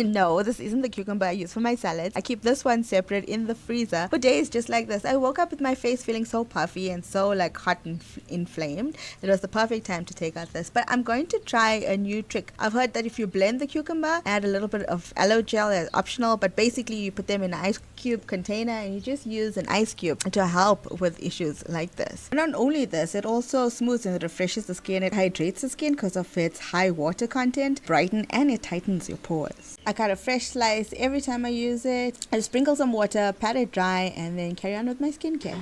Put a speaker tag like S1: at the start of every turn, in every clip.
S1: No, this isn't the cucumber I use for my salads. I keep this one separate in the freezer for days just like this. I woke up with my face feeling so puffy and so like hot and inflamed. It was the perfect time to take out this. But I'm going to try a new trick. I've heard that if you blend the cucumber, add a little bit of aloe gel as optional, but basically you put them in an ice cube container and you just use an ice cube to help with issues like this. And not only this, it also smooths and refreshes the skin. It hydrates the skin because of its high water content, brighten, and it tightens your pores. I cut a fresh slice every time I use it. I sprinkle some water, pat it dry, and then carry on with my skincare.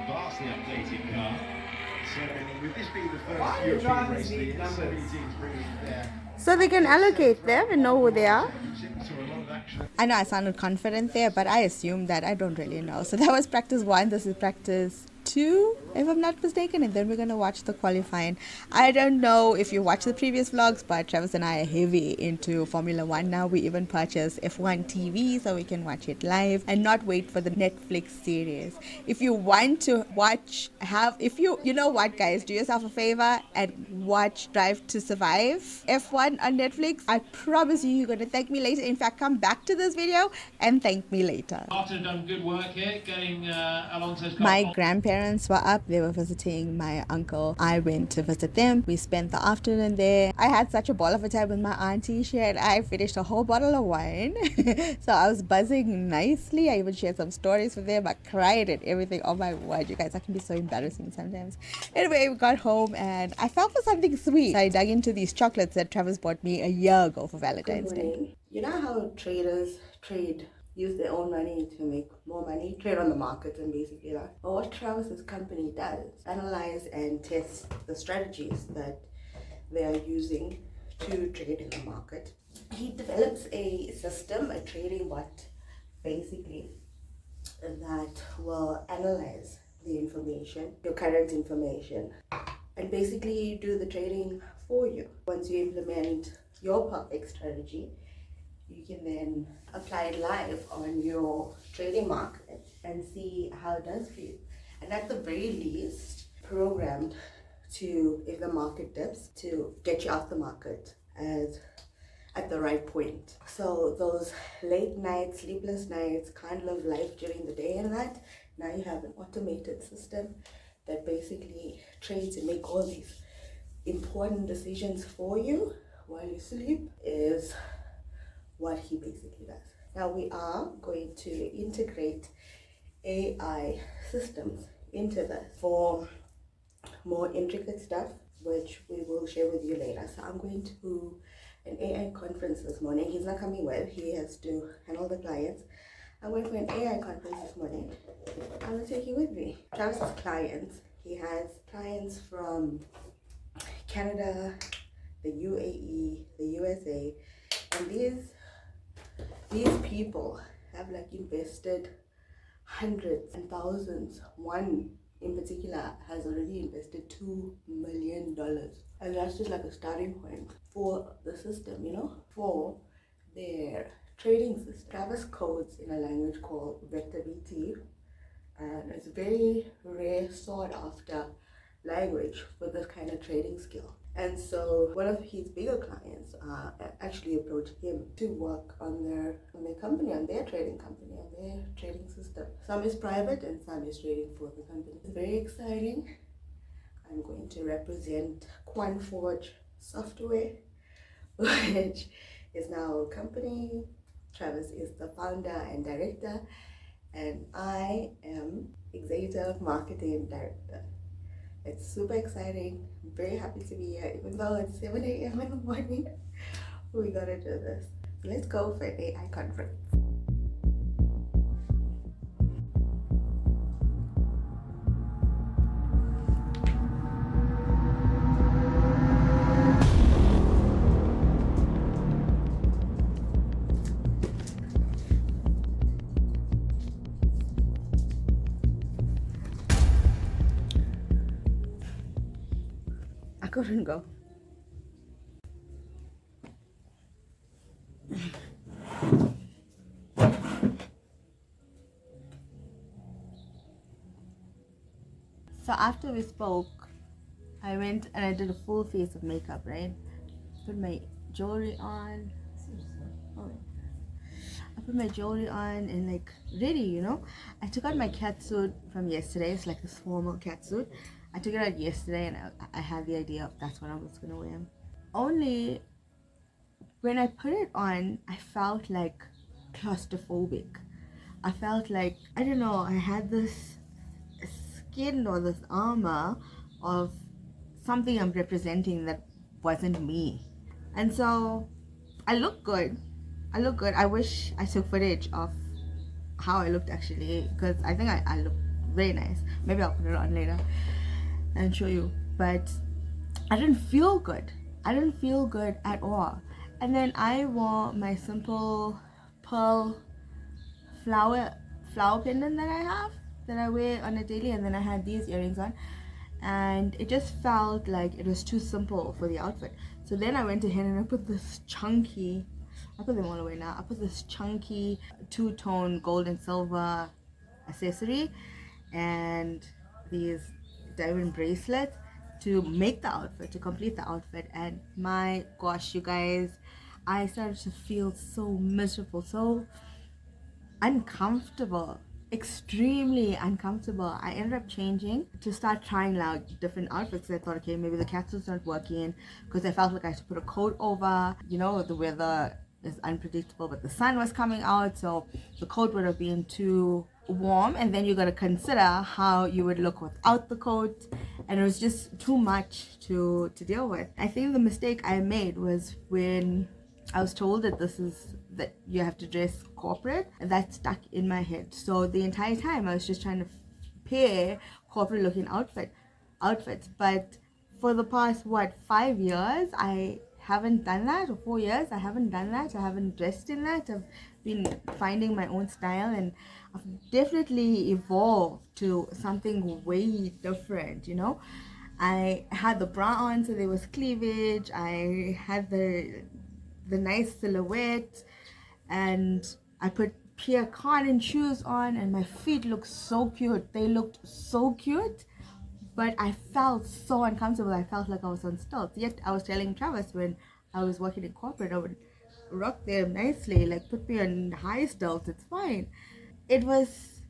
S2: Vastly updated car. So would this be the first European race the teams bringing there?
S1: So they can allocate them and know who they are. I know I sounded confident there, but I assume that I don't really know. So that was practice 1. This is practice 2, if I'm not mistaken, and then we're going to watch the qualifying. I don't know if you watched the previous vlogs, but Travis and I are heavy into Formula 1 now. We even purchased F1 TV so we can watch it live and not wait for the Netflix series. If you want to watch, you know what, guys, do yourself a favor and watch Drive to Survive F1 on Netflix. I promise you're going to thank me later. In fact, come back to this video and thank me later.
S2: After done good work here, getting Alonso's car.
S1: My grandparents were up. They were visiting my uncle. I went to visit them. We spent the afternoon there. I had such a ball of a time with my auntie. I finished a whole bottle of wine. So I was buzzing nicely. I even shared some stories with them. I cried and everything. Oh my word, you guys, I can be so embarrassing sometimes. Anyway, we got home and I felt for something sweet. So I dug into these chocolates that Travis bought me a year ago for Valentine's Day.
S3: You know how traders use their own money to make more money, trade on the market and basically that. But what Travis's company does, analyze and test the strategies that they are using to trade in the market. He develops a system, a trading bot, basically, that will analyze the information, your current information, and basically do the trading for you. Once you implement your perfect strategy, you can then apply it live on your trading market and see how it does for you. And at the very least, programmed to, if the market dips, to get you off the market at the right point. So those late nights, sleepless nights, can't live life during the day and that, now you have an automated system that basically trades and make all these important decisions for you while you sleep, is what he basically does. Now we are going to integrate AI systems into this for more intricate stuff, which we will share with you later. So I'm going to an AI conference this morning. He's not coming well. He has to handle the clients. I went for an AI conference this morning. I'm going to take you with me. Travis's clients. He has clients from Canada, the UAE, the USA, and these people have like invested hundreds and thousands. One in particular has already invested $2 million. And that's just like a starting point for the system, you know, for their trading system. Travis codes in a language called Vector BT, and it's a very rare, sought after language for this kind of trading skill. And so one of his bigger clients actually approached him to work on their company, on their trading company, on their trading system. Some is private and some is trading for the company. It's very exciting. I'm going to represent Conf Software, which is now a company. Travis is the founder and director, and I am executive marketing director. It's super exciting. I'm very happy to be here, even though it's 7 a.m. in the morning. We gotta do this. So let's go for an AI conference. I couldn't go. So after we spoke, I went and I did a full face of makeup, right? Put my jewelry on. Oh, I put my jewelry on and like ready, you know. I took out my cat suit from yesterday. It's like this formal cat suit. I took it out yesterday and I had the idea of that's what I was gonna wear. Only when I put it on, I felt like claustrophobic. I felt like, I don't know, I had this skin or this armor of something I'm representing that wasn't me. And so I look good. I wish I took footage of how I looked actually, because I think I look very nice. Maybe I'll put it on later and show you. But I didn't feel good. I didn't feel good at all. And then I wore my simple pearl flower pendant that I wear on a daily, and then I had these earrings on, and it just felt like it was too simple for the outfit. So then I went ahead and I put this chunky, I put them all away now, I put this chunky two-tone gold and silver accessory and these diamond bracelets to make the outfit, to complete the outfit. And my gosh, you guys, I started to feel so miserable, so uncomfortable, extremely uncomfortable. I ended up changing to start trying out different outfits. I thought, okay, maybe the catsuit's not working, because I felt like I had to put a coat over. You know, the weather is unpredictable, but the sun was coming out, so the coat would have been too warm, and then you got to consider how you would look without the coat, and it was just too much to deal with. I think the mistake I made was when I was told that you have to dress corporate, and that stuck in my head. So the entire time I was just trying to pair corporate looking outfits. But for the past 5 years, I haven't done that, or 4 years, I haven't done that. I haven't dressed in that. I've been finding my own style, and I've definitely evolved to something way different, you know. I had the bra on, so there was cleavage. I had the nice silhouette, and I put Pierre Cardin shoes on, and my feet looked so cute. They looked so cute, but I felt so uncomfortable. I felt like I was on stilts. Yet I was telling Travis when I was working in corporate, I would rock them nicely, like put me on high stilts, it's fine. It was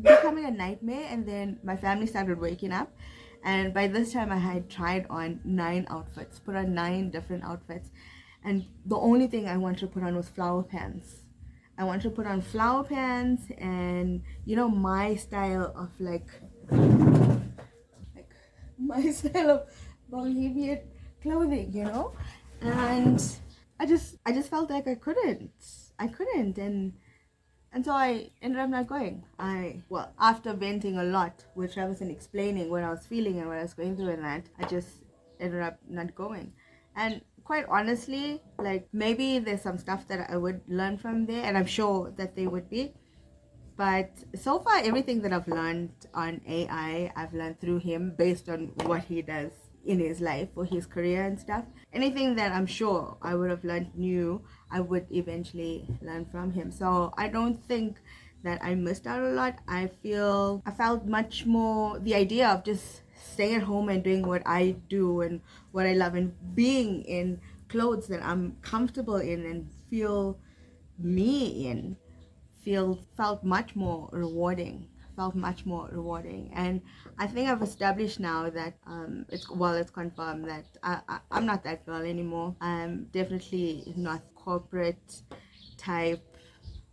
S3: becoming a nightmare, and then my family started waking up, and by this time I had tried on 9 outfits, put on 9 different outfits, and the only thing I wanted to put on was flower pants. I wanted to put on flower pants, and you know, my style of like my style of bohemian clothing, you know, and I just felt like I couldn't, and so I ended up not going. After venting a lot with Travis and explaining what I was feeling and what I was going through and that, I just ended up not going. And quite honestly, like, maybe there's some stuff that I would learn from there, and I'm sure that they would be. But so far, everything that I've learned on AI, I've learned through him based on what he does in his life or his career and stuff. Anything that I'm sure I would have learned new, I would eventually learn from him. So I don't think that I missed out a lot. I felt much more the idea of just staying at home and doing what I do and what I love, and being in clothes that I'm comfortable in and feel me in, felt much more rewarding. And I think I've established now that it's confirmed that I'm not that girl anymore. I'm definitely not corporate type,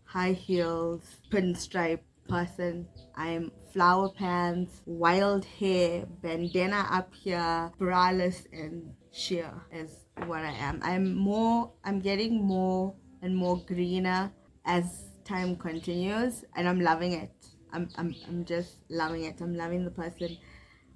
S3: high heels, pinstripe person. I'm flower pants, wild hair, bandana up here, braless, and sheer is what I am. I'm getting more and more greener as time continues, and I'm loving it. I'm just loving it. I'm loving the person.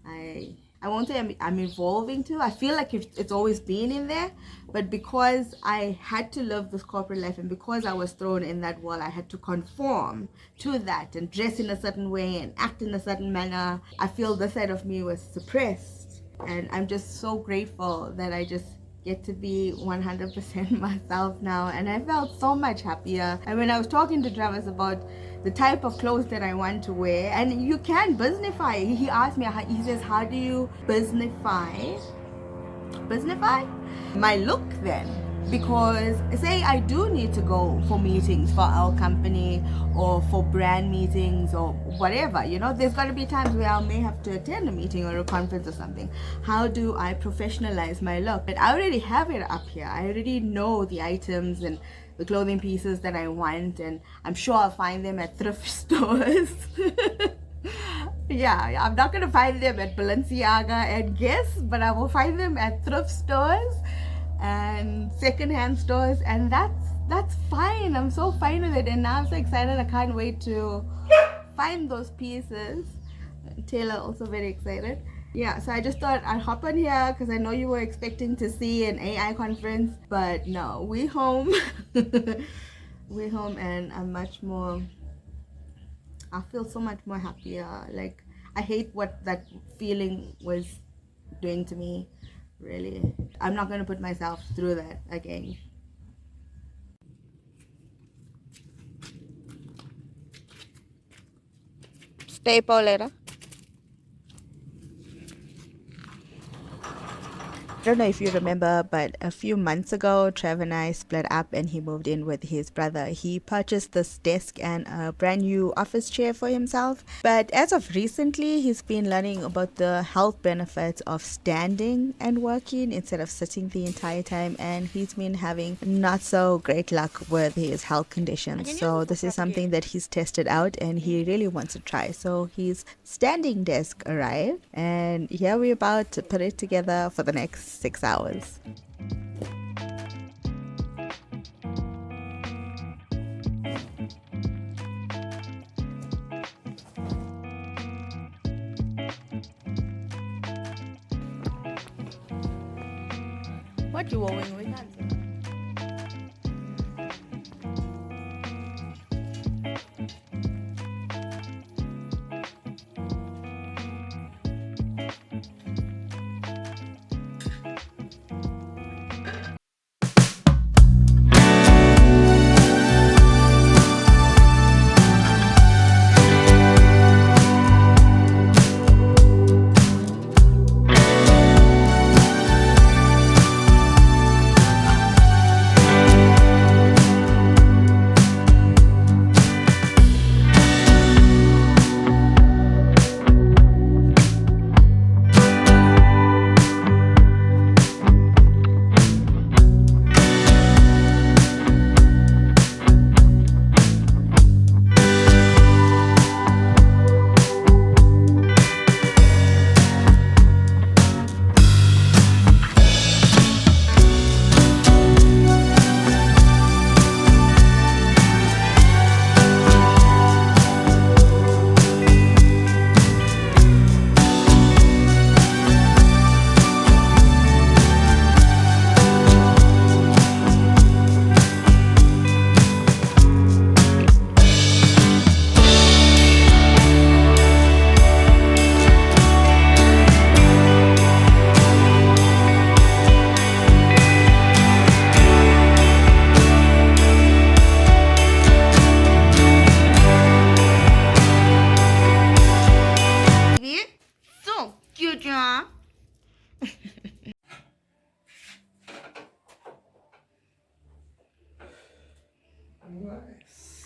S3: I won't say I'm evolving to. I feel like it's always been in there, but because I had to live this corporate life, and because I was thrown in that world, I had to conform to that and dress in a certain way and act in a certain manner. I feel this side of me was suppressed, and I'm just so grateful that I just get to be 100% myself now, and I felt so much happier. And when I was talking to Travis about the type of clothes that I want to wear, and you can businessify. He asked me, he says, how do you businessify businessify my look then. Because say I do need to go for meetings for our company or for brand meetings or whatever, you know, there's going to be times where I may have to attend a meeting or a conference or something. How do I professionalize my look? But I already have it up here. I already know the items and the clothing pieces that I want, and I'm sure I'll find them at thrift stores. Yeah, I'm not gonna find them at Balenciaga and Guess, but I will find them at thrift stores and secondhand stores, and that's fine. I'm so fine with it, and now I'm so excited. I can't wait to find those pieces. Taylor also very excited. Yeah, so I just thought I'd hop on here because I know you were expecting to see an AI conference, but no, we home. We're home, and I'm much more. I feel so much more happier. Like, I hate what that feeling was doing to me. Really, I'm not going to put myself through that again.
S1: Stay, Pauletta. I don't know if you remember, but a few months ago, Trav and I split up and he moved in with his brother. He purchased this desk and a brand new office chair for himself. But as of recently, he's been learning about the health benefits of standing and working instead of sitting the entire time. And he's been having not so great luck with his health conditions. So this is something that he's tested out and he really wants to try. So his standing desk arrived, and here we're about to put it together for the next 6 hours. What you owing? We can't say.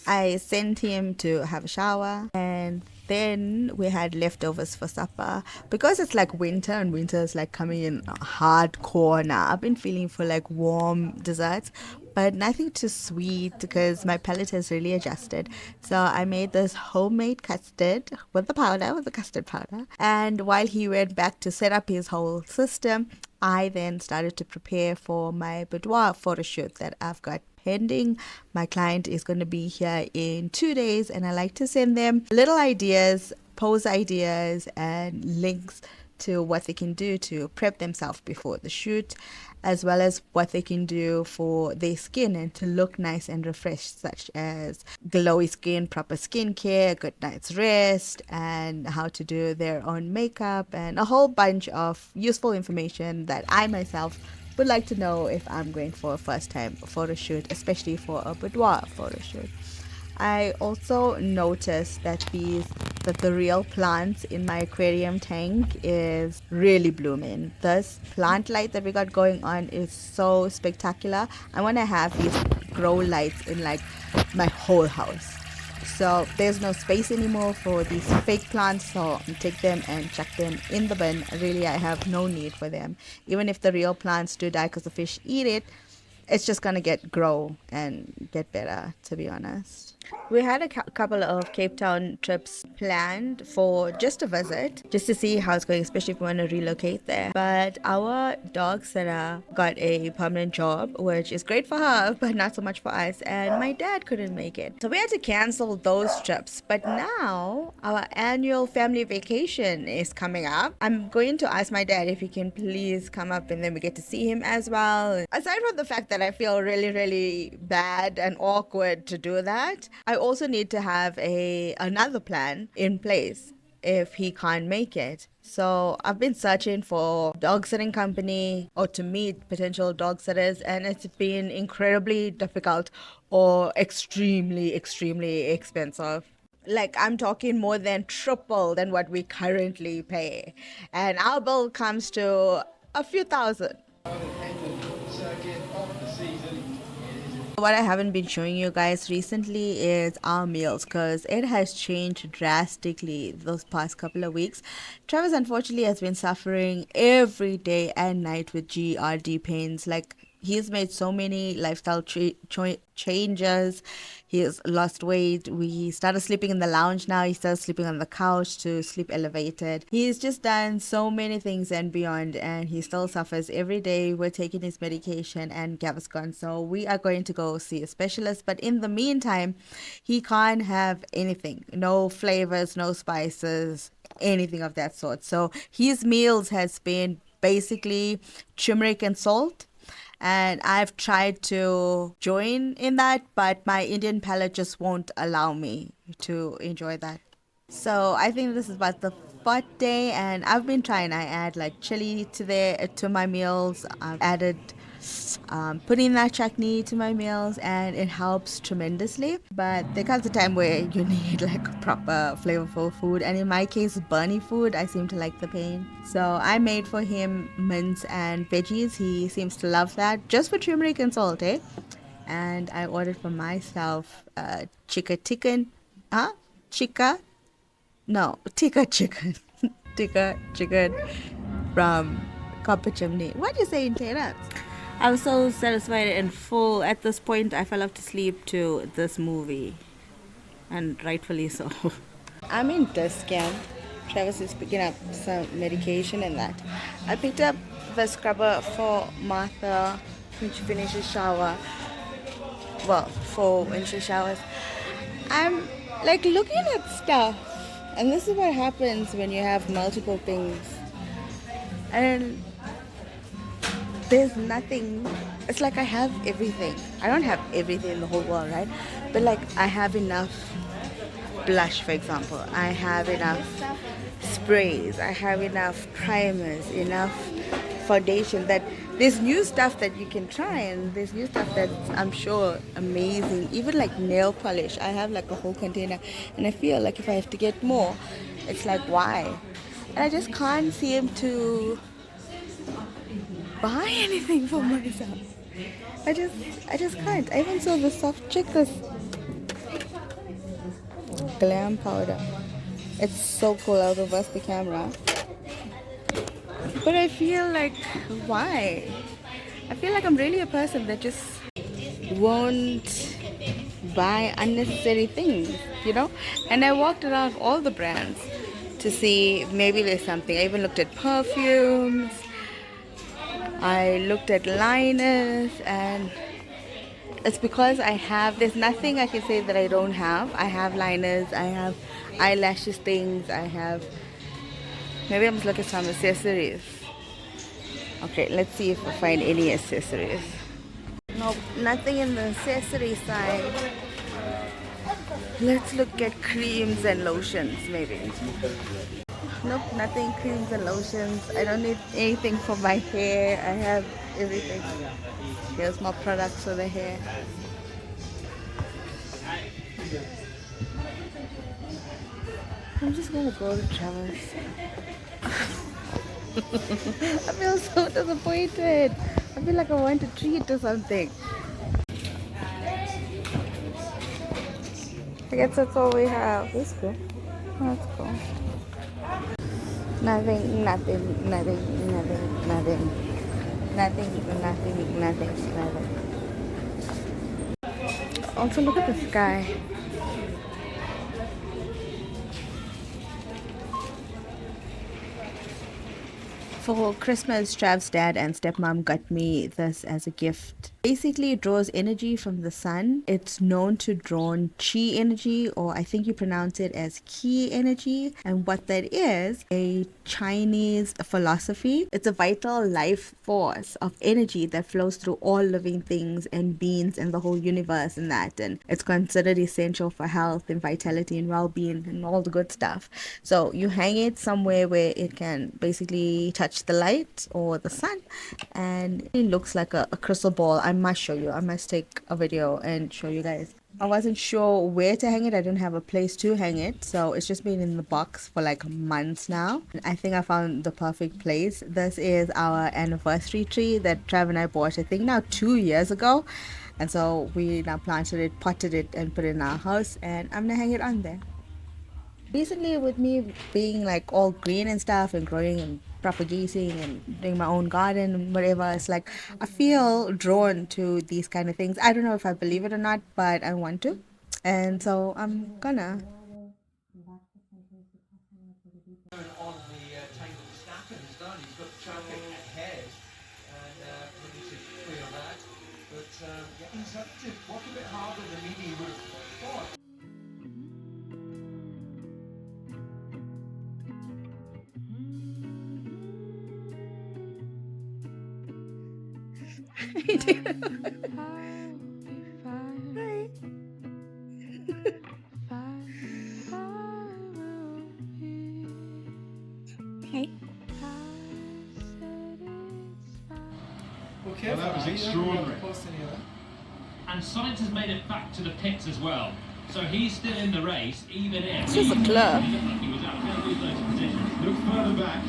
S1: I sent him to have a shower, and then we had leftovers for supper. Because it's like winter, and winter is like coming in hardcore now, I've been feeling for like warm desserts, but nothing too sweet because my palate has really adjusted. So I made this homemade custard with the custard powder. And while he went back to set up his whole system, I then started to prepare for my boudoir photo shoot that I've got pending. My client is going to be here in 2 days, and I like to send them little ideas, pose ideas, and links to what they can do to prep themselves before the shoot, as well as what they can do for their skin and to look nice and refreshed, such as glowy skin, proper skincare, good night's rest, and how to do their own makeup, and a whole bunch of useful information that I myself would like to know if I'm going for a first time photo shoot, especially for a boudoir photo shoot. I also noticed that the real plants in my aquarium tank is really blooming. This plant light that we got going on is so spectacular. I want to have these grow lights in like my whole house. So there's no space anymore for these fake plants, so I take them and chuck them in the bin. Really, I have no need for them. Even if the real plants do die because the fish eat it, it's just gonna grow and get better, to be honest. We had a couple of Cape Town trips planned for just a visit, just to see how it's going, especially if we want to relocate there. But our dog sitter got a permanent job, which is great for her, but not so much for us. And my dad couldn't make it. So we had to cancel those trips. But now our annual family vacation is coming up. I'm going to ask my dad if he can please come up and then we get to see him as well. Aside from the fact that I feel really, really bad and awkward to do that, I also need to have another plan in place if he can't make it. So I've been searching for dog sitting company or to meet potential dog sitters, and it's been incredibly difficult or extremely, extremely expensive. Like, I'm talking more than triple than what we currently pay. And our bill comes to a few thousand. What I haven't been showing you guys recently is our meals, because it has changed drastically those past couple of weeks. Travis unfortunately has been suffering every day and night with GRD pains. Like, he's made so many lifestyle changes. He has lost weight. We started sleeping in the lounge now. He started sleeping on the couch to sleep elevated. He's just done so many things and beyond, and he still suffers every day. We're taking his medication and Gaviscon, so we are going to go see a specialist. But in the meantime, he can't have anything. No flavors, no spices, anything of that sort. So his meals has been basically turmeric and salt. And I've tried to join in that, but my Indian palate just won't allow me to enjoy that. So I think this is about the fourth day, and I've been trying. I add like chili to my meals. I've added putting chutney to my meals, and it helps tremendously. But there comes a time where you need like proper flavorful food, and in my case, bunny food. I seem to like the pain, so I made for him mince and veggies. He seems to love that, just for turmeric and salt, eh? And I ordered for myself tikka chicken, tikka chicken, tikka chicken from Copper Chimney. What do you say in Thailand? I was so satisfied and full. At this point, I fell off to sleep to this movie, and rightfully so. I'm in discount. Travis is picking up some medication and that. I picked up the scrubber for Martha when she finishes shower. Well, for when she showers. I'm like looking at stuff, and this is what happens when you have multiple things. And there's nothing. It's like I have everything. I don't have everything in the whole world, right? But like I have enough blush, for example. I have enough sprays. I have enough primers, enough foundation. That there's new stuff that you can try, and there's new stuff that's, I'm sure, amazing. Even like nail polish. I have like a whole container, and I feel like if I have to get more, it's like, why? And I just can't seem to buy anything for myself. I just can't. I even saw the soft, check this glam powder. It's so cool. I'll reverse the camera. But I feel like, why? I feel like I'm really a person that just won't buy unnecessary things, you know? And I walked around all the brands to see maybe there's something. I even looked at perfumes. I looked at liners, and it's because there's nothing I can say that I don't have. I have liners, I have eyelashes things, maybe I'm just looking at some accessories. Okay, let's see if I find any accessories. Nope, nothing in the accessory side. Let's look at creams and lotions, maybe. Nope, nothing creams and lotions. I don't need anything for my hair. I have everything. Here's my products for the hair. I'm just gonna go to Travis. I feel so disappointed. I feel like I want a treat or something. I guess that's all we have. That's cool. That's cool. Nothing, nothing, nothing, nothing, nothing. Nothing, nothing, nothing, nothing. Also, look at the sky. For Christmas, Trav's dad and stepmom got me this as a gift. Basically, it draws energy from the sun. It's known to draw chi energy, or I think you pronounce it as ki energy. And what that is, a Chinese philosophy. It's a vital life force of energy that flows through all living things and beings and the whole universe and that. And it's considered essential for health and vitality and well-being and all the good stuff. So you hang it somewhere where it can basically touch the light or the sun, and it looks like a crystal ball. I must show you. I must take a video and show you guys. I wasn't sure where to hang it. I didn't have a place to hang it, so it's just been in the box for like months now. I think I found the perfect place. This is our anniversary tree that Trav and I bought, I think now 2 years ago, and so we now planted it, potted it, and put it in our house, and I'm gonna hang it on there. Recently, with me being like all green and stuff and growing and propagating and doing my own garden and whatever, it's like I feel drawn to these kind of things. I don't know if I believe it or not, but I want to, and so I'm gonna.
S2: On the table to stack and he's done. He's got traffic ahead and we need to clear that. But yeah, he's had to work a bit harder than he would have thought.
S1: Hey.
S2: Well, that was extraordinary.
S4: And Science has made it back to the pits as well. So he's still in the race, even if
S1: It's just a club.
S4: he was out of position.
S2: Look further back.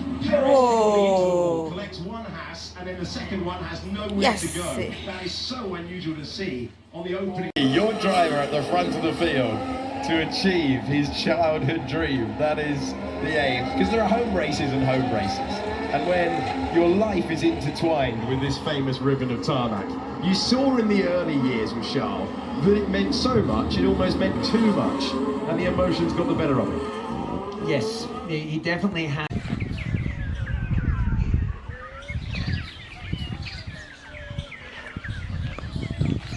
S1: Whoa.
S2: Collects one has, and then the second one has nowhere
S1: Yes.
S2: to go. That is so unusual to see on the opening.
S5: Your driver at the front of the field to achieve his childhood dream. That is the aim. Because there are home races and home races. And when your life is intertwined with this famous ribbon of tarmac, you saw in the early years with Charles that it meant so much, it almost meant too much, and the emotions got the better of it.
S6: Yes, he definitely had.